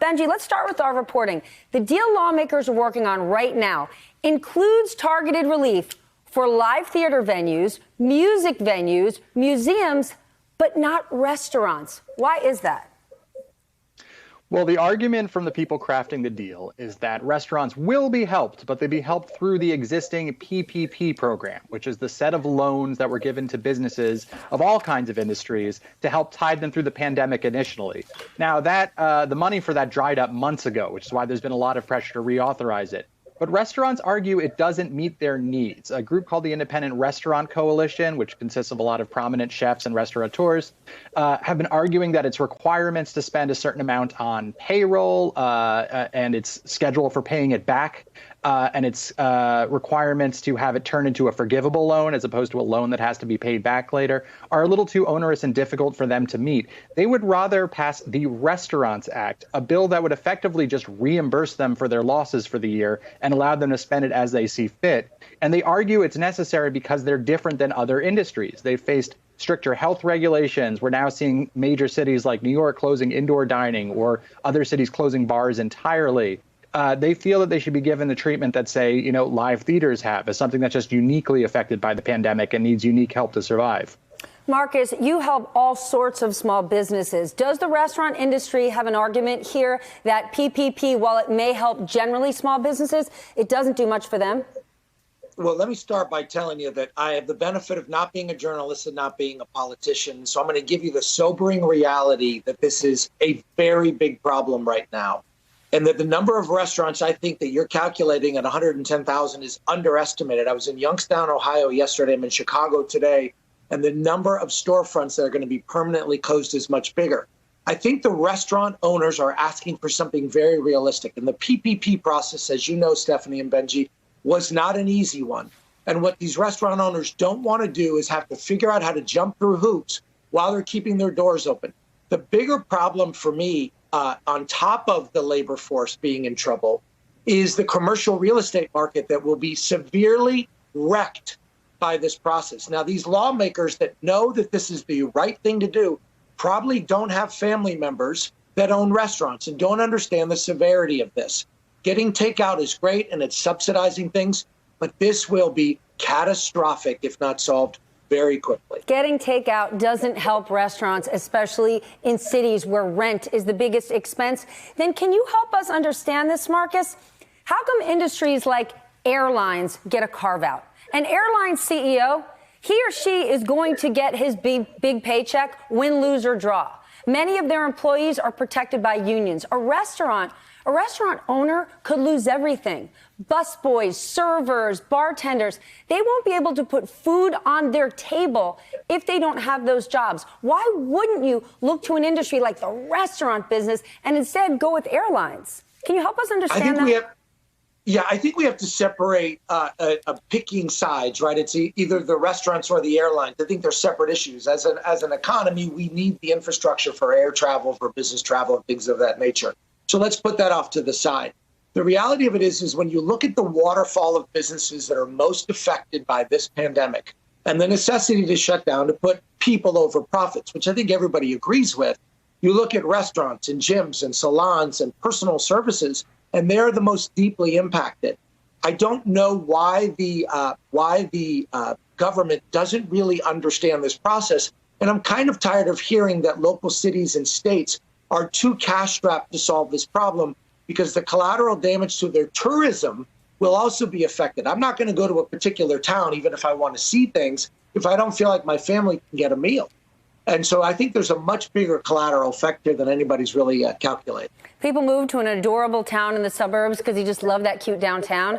Benji, let's start with our reporting. The deal lawmakers are working on right now includes targeted relief for live theater venues, music venues, museums, but not restaurants. Why is that? Well, the argument from the people crafting the deal is that restaurants will be helped, but they'll be helped through the existing PPP program, which is the set of loans that were given to businesses of all kinds of industries to help tide them through the pandemic initially. Now, that the money for that dried up months ago, which is why there's been a lot of pressure to reauthorize it. But restaurants argue it doesn't meet their needs. A group called the Independent Restaurant Coalition, which consists of a lot of prominent chefs and restaurateurs, have been arguing that its requirements to spend a certain amount on payroll and its schedule for paying it back and its requirements to have it turn into a forgivable loan as opposed to a loan that has to be paid back later are a little too onerous and difficult for them to meet. They would rather pass the Restaurants Act, a bill that would effectively just reimburse them for their losses for the year and allow them to spend it as they see fit. And they argue it's necessary because they're different than other industries. They've faced stricter health regulations. We're now seeing major cities like New York closing indoor dining or other cities closing bars entirely. They feel that they should be given the treatment that, say, live theaters have, as something that's just uniquely affected by the pandemic and needs unique help to survive. Marcus, you help all sorts of small businesses. Does the restaurant industry have an argument here that PPP, while it may help generally small businesses, it doesn't do much for them? Well, let me start by telling you that I have the benefit of not being a journalist and not being a politician. So I'm going to give you the sobering reality that this is a very big problem right now. And that the number of restaurants I think that you're calculating at 110,000 is underestimated. I was in Youngstown, Ohio yesterday. I'm in Chicago today. And the number of storefronts that are going to be permanently closed is much bigger. I think the restaurant owners are asking for something very realistic. And the PPP process, as you know, Stephanie and Benji, was not an easy one. And what these restaurant owners don't want to do is have to figure out how to jump through hoops while they're keeping their doors open. The bigger problem for me, on top of the labor force being in trouble, is the commercial real estate market that will be severely wrecked by this process. Now, these lawmakers that know that this is the right thing to do probably don't have family members that own restaurants and don't understand the severity of this. Getting takeout is great and it's subsidizing things, but this will be catastrophic if not solved very quickly. Getting takeout doesn't help restaurants, especially in cities where rent is the biggest expense. Then can you help us understand this, Marcus? How come industries like airlines get a carve out? An airline CEO, he or she is going to get his big paycheck, win, lose, or draw. Many of their employees are protected by unions. A restaurant owner could lose everything. Busboys, servers, bartenders, they won't be able to put food on their table if they don't have those jobs. Why wouldn't you look to an industry like the restaurant business and instead go with airlines? Can you help us understand that? I think we have to separate picking sides, right? It's either the restaurants or the airlines. I think they're separate issues. As an economy, we need the infrastructure for air travel, for business travel, and things of that nature. So let's put that off to the side. The reality of it is when you look at the waterfall of businesses that are most affected by this pandemic and the necessity to shut down to put people over profits, which I think everybody agrees with, you look at restaurants and gyms and salons and personal services, and they're the most deeply impacted. I don't know why the government doesn't really understand this process. And I'm kind of tired of hearing that local cities and states are too cash-strapped to solve this problem because the collateral damage to their tourism will also be affected. I'm not going to go to a particular town, even if I want to see things, if I don't feel like my family can get a meal. And so I think there's a much bigger collateral effect here than anybody's really calculated. People move to an adorable town in the suburbs because you just love that cute downtown.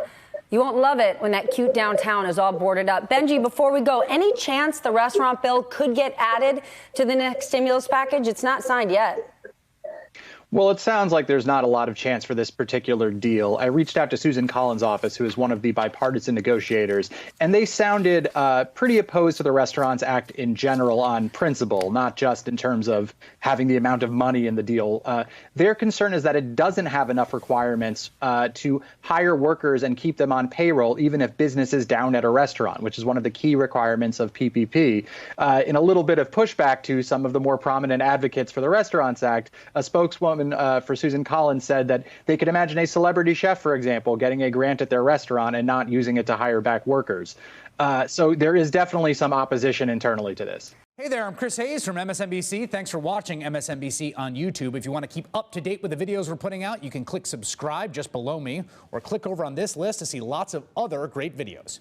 You won't love it when that cute downtown is all boarded up. Benji, before we go, any chance the restaurant bill could get added to the next stimulus package? It's not signed yet. Well, it sounds like there's not a lot of chance for this particular deal. I reached out to Susan Collins' office, who is one of the bipartisan negotiators, and they sounded pretty opposed to the Restaurants Act in general on principle, not just in terms of having the amount of money in the deal. Their concern is that it doesn't have enough requirements to hire workers and keep them on payroll, even if business is down at a restaurant, which is one of the key requirements of PPP. In a little bit of pushback to some of the more prominent advocates for the Restaurants Act, a spokeswoman spokeswoman for Susan Collins said that they could imagine a celebrity chef, for example, getting a grant at their restaurant and not using it to hire back workers. So there is definitely some opposition internally to this. Hey there, I'm Chris Hayes from MSNBC. Thanks for watching MSNBC on YouTube. If you want to keep up to date with the videos we're putting out, you can click subscribe just below me or click over on this list to see lots of other great videos.